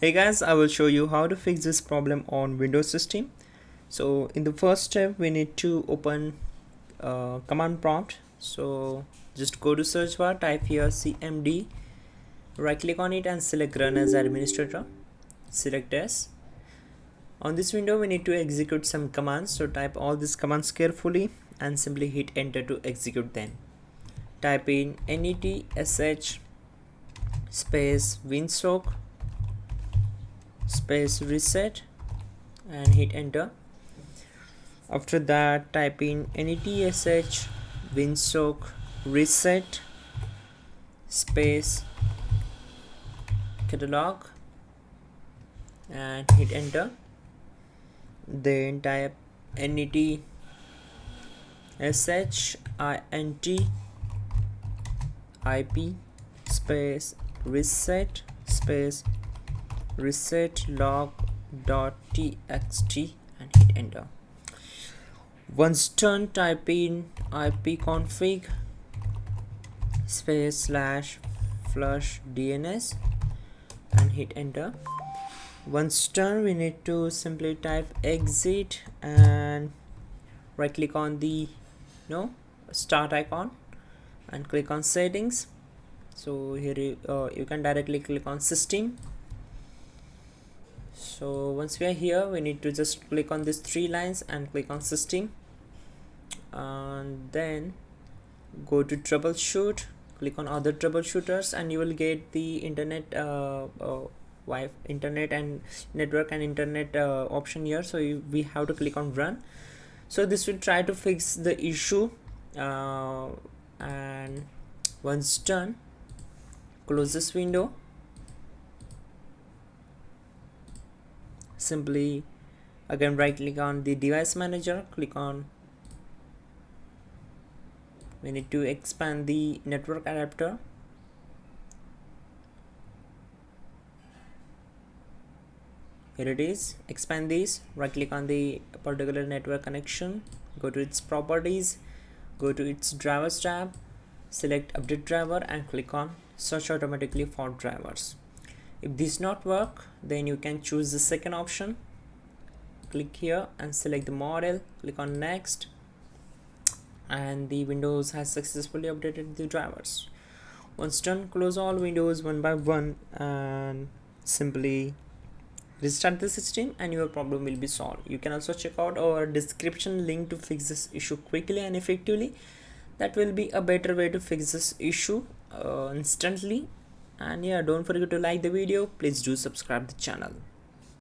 Hey guys, I will show you how to fix this problem on Windows system. So in the first step we need to open command prompt. So just go to search bar, type here cmd, right click on it and select run as administrator, select as. On this window we need to execute some commands, so type all these commands carefully and simply hit enter to execute them. Type in netsh space winsock space reset and hit enter. After that type in netsh winsock reset space catalog and hit enter. Then type netsh int ip space reset space reset log.txt and hit enter. Once done, type in ipconfig space /flush dns and hit enter. Once done, we need to simply type exit and right click on the start icon and click on settings. So here you can directly click on system. So once we are here, we need to just click on these three lines and click on system, and then go to troubleshoot, click on other troubleshooters, and you will get the internet internet and network and internet option here. So we have to click on run. So this will try to fix the issue, and once done, close this window. Simply again right click on the device manager, click on, we need to expand the network adapter. Here it is, expand this, right click on the particular network connection, go to its properties, go to its drivers tab, select update driver and click on search automatically for drivers. If this not work, then you can choose the second option, click here and select the model, click on next, and the Windows has successfully updated the drivers. Once done, close all windows one by one and simply restart the system and your problem will be solved. You can also check out our description link to fix this issue quickly and effectively. That will be a better way to fix this issue instantly. And yeah, don't forget to like the video. Please do subscribe the channel.